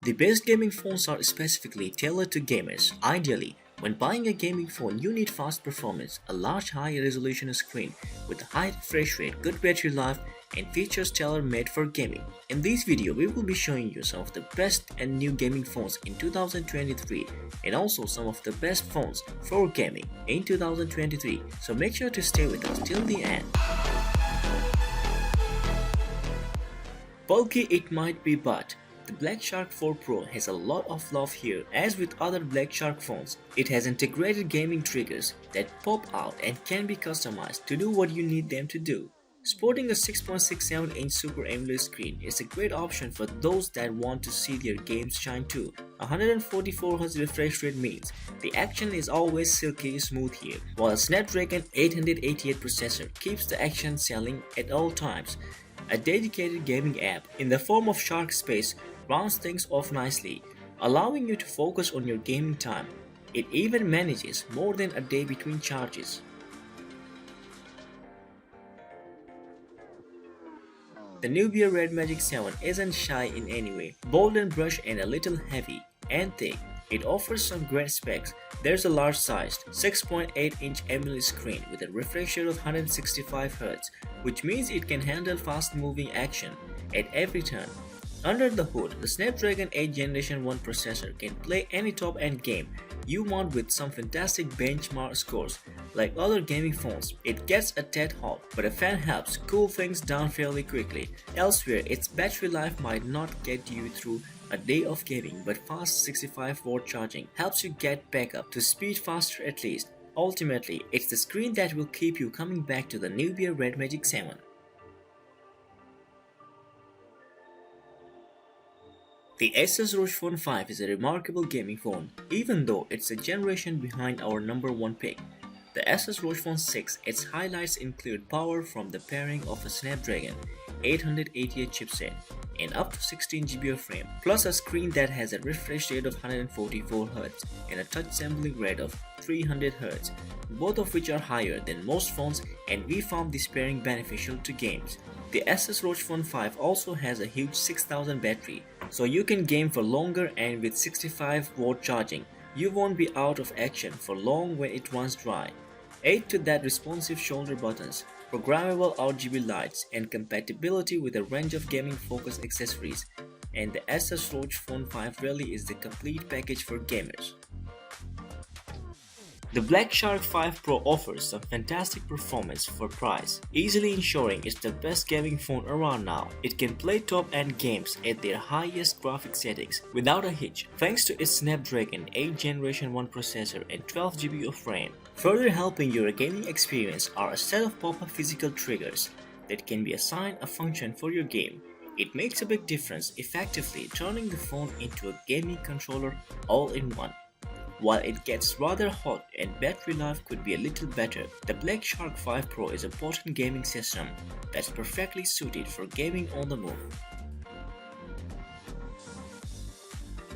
The best gaming phones are specifically tailored to gamers. Ideally, when buying a gaming phone, you need fast performance, a large high-resolution screen with a high refresh rate, good battery life, and features tailor-made for gaming. In this video, we will be showing you some of the best and new gaming phones in 2023 and also some of the best phones for gaming in 2023. So make sure to stay with us till the end. Bulky it might be, but the Black Shark 4 Pro has a lot of love here. As with other Black Shark phones, it has integrated gaming triggers that pop out and can be customized to do what you need them to do. Sporting a 6.67-inch Super AMOLED screen is a great option for those that want to see their games shine too. 144Hz refresh rate means the action is always silky smooth here, while a Snapdragon 888 processor keeps the action selling at all times. A dedicated gaming app in the form of Shark Space rounds things off nicely, allowing you to focus on your gaming time. It even manages more than a day between charges. The Nubia Red Magic 7 isn't shy in any way. Bold and brush and a little heavy and thick, it offers some great specs. There's a large-sized 6.8-inch AMOLED screen with a refresh rate of 165Hz, which means it can handle fast-moving action at every turn. Under the hood, the Snapdragon 8 Generation 1 processor can play any top-end game you want with some fantastic benchmark scores. Like other gaming phones, it gets a tad hot, but a fan helps cool things down fairly quickly. Elsewhere, its battery life might not get you through a day of gaming, but fast 65-watt charging helps you get back up to speed faster at least. Ultimately, it's the screen that will keep you coming back to the Nubia Red Magic 7. The Asus ROG Phone 5 is a remarkable gaming phone, even though it's a generation behind our number one pick. The Asus ROG Phone 6, its highlights include power from the pairing of a Snapdragon 888 chipset and up to 16GB of RAM, plus a screen that has a refresh rate of 144Hz and a touch sampling rate of 300Hz, both of which are higher than most phones, and we found this pairing beneficial to games. The Asus ROG Phone 5 also has a huge 6000 battery, so you can game for longer, and with 65-watt charging, you won't be out of action for long when it runs dry. Add to that responsive shoulder buttons, programmable RGB lights, and compatibility with a range of gaming-focused accessories, and the Asus ROG Phone 5 really is the complete package for gamers. The Black Shark 5 Pro offers some fantastic performance for price, easily ensuring it's the best gaming phone around now. It can play top-end games at their highest graphic settings without a hitch, thanks to its Snapdragon 8 Generation 1 processor and 12GB of RAM. Further helping your gaming experience are a set of pop-up physical triggers that can be assigned a function for your game. It makes a big difference, effectively turning the phone into a gaming controller all in one. While it gets rather hot and battery life could be a little better, the Black Shark 5 Pro is a potent gaming system that's perfectly suited for gaming on the move.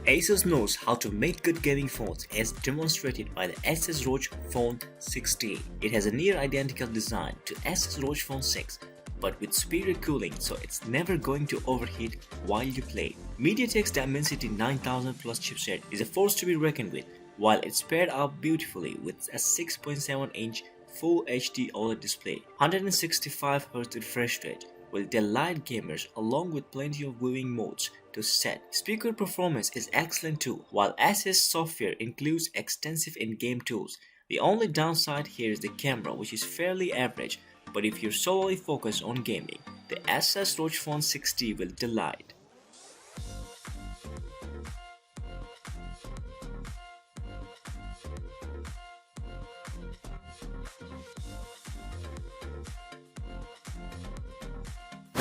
Asus knows how to make good gaming phones, as demonstrated by the Asus ROG Phone 6T. It has a near identical design to Asus ROG Phone 6, but with superior cooling, so it's never going to overheat while you play. MediaTek's Dimensity 9000 Plus chipset is a force to be reckoned with, while it's paired up beautifully with a 6.7-inch Full HD OLED display. 165Hz refresh rate will delight gamers, along with plenty of viewing modes to set. Speaker performance is excellent too, while Asus software includes extensive in-game tools. The only downside here is the camera, which is fairly average, but if you're solely focused on gaming, the Asus ROG Phone 6T will delight.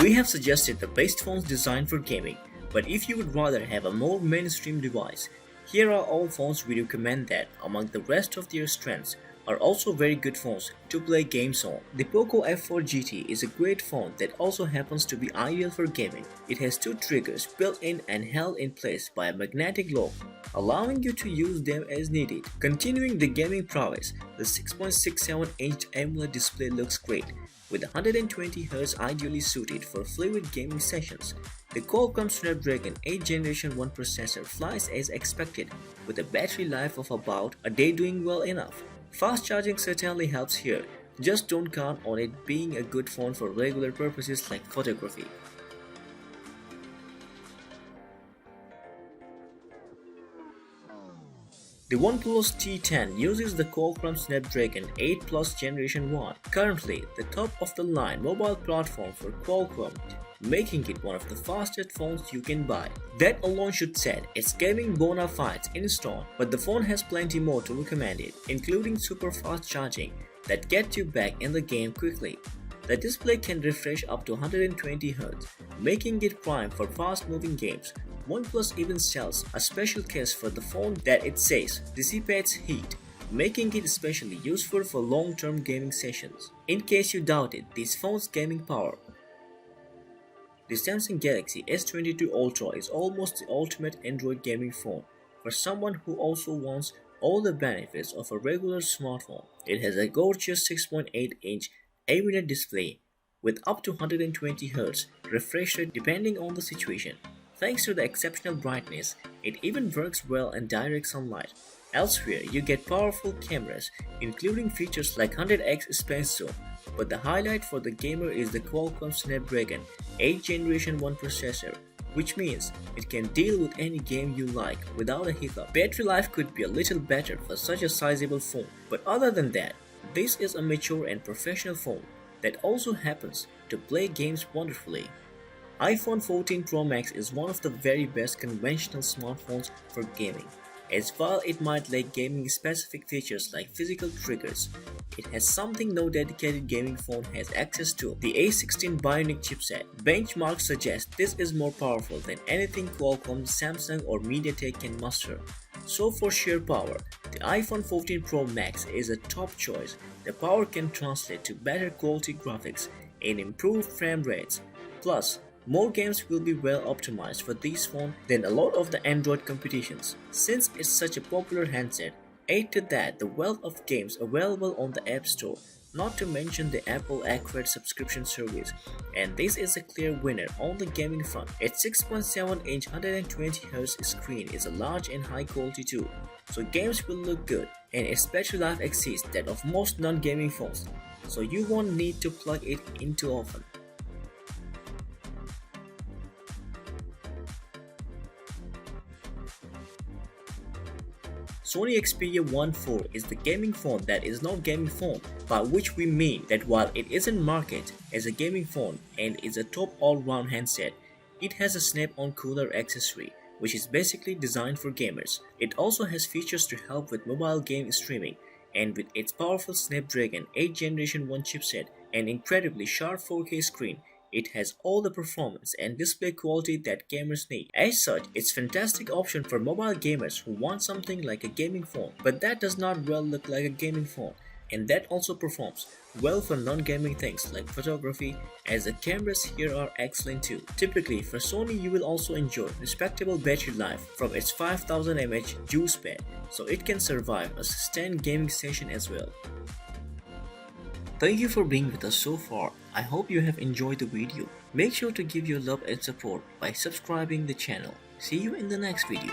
We have suggested the best phones designed for gaming, but if you would rather have a more mainstream device, here are all phones we recommend that, among the rest of their strengths, are also very good phones to play games on. The Poco F4 GT is a great phone that also happens to be ideal for gaming. It has two triggers built in and held in place by a magnetic lock, allowing you to use them as needed. Continuing the gaming prowess, the 6.67-inch AMOLED display looks great, with 120Hz ideally suited for fluid gaming sessions. The Qualcomm Snapdragon 8 Generation 1 processor flies as expected with a battery life of about a day, doing well enough. Fast charging certainly helps here, just don't count on it being a good phone for regular purposes like photography. The OnePlus T10 uses the Qualcomm Snapdragon 8 Plus Generation 1, currently the top-of-the-line mobile platform for Qualcomm, making it one of the fastest phones you can buy. That alone should set its gaming bona fides in stone, but the phone has plenty more to recommend it, including super fast charging that gets you back in the game quickly. The display can refresh up to 120Hz, making it prime for fast-moving games. OnePlus even sells a special case for the phone that it says dissipates heat, making it especially useful for long-term gaming sessions. In case you doubted this phone's gaming power, the Samsung Galaxy S22 Ultra is almost the ultimate Android gaming phone for someone who also wants all the benefits of a regular smartphone. It has a gorgeous 6.8-inch AMOLED display with up to 120Hz refresh rate depending on the situation. Thanks to the exceptional brightness, it even works well in direct sunlight. Elsewhere, you get powerful cameras, including features like 100x space zoom, but the highlight for the gamer is the Qualcomm Snapdragon 8 Generation 1 processor, which means it can deal with any game you like without a hiccup. Battery life could be a little better for such a sizable phone, but other than that, this is a mature and professional phone that also happens to play games wonderfully. iPhone 14 Pro Max is one of the very best conventional smartphones for gaming. As while it might lack gaming specific features like physical triggers, it has something no dedicated gaming phone has access to: the A16 Bionic chipset. Benchmarks suggest this is more powerful than anything Qualcomm, Samsung or MediaTek can muster. So for sheer power, the iPhone 14 Pro Max is a top choice. The power can translate to better quality graphics and improved frame rates. Plus, more games will be well optimized for this phone than a lot of the Android competitions. Since it's such a popular handset, add to that the wealth of games available on the App Store, not to mention the Apple Arcade subscription service, and this is a clear winner on the gaming front. Its 6.7-inch 120Hz screen is a large and high quality too, so games will look good, and its battery life exceeds that of most non-gaming phones, so you won't need to plug it in too often. Sony Xperia 1.4 is the gaming phone that is not gaming phone, by which we mean that while it isn't marketed as a gaming phone and is a top all-round handset, it has a snap-on cooler accessory, which is basically designed for gamers. It also has features to help with mobile game streaming, and with its powerful Snapdragon 8 Generation 1 chipset and incredibly sharp 4K screen, it has all the performance and display quality that gamers need. As such, it's a fantastic option for mobile gamers who want something like a gaming phone, but that does not well look like a gaming phone, and that also performs well for non-gaming things like photography, as the cameras here are excellent too. Typically, for Sony you will also enjoy respectable battery life from its 5000 mAh juice pad, so it can survive a sustained gaming session as well. Thank you for being with us so far. I hope you have enjoyed the video. Make sure to give your love and support by subscribing the channel. See you in the next video.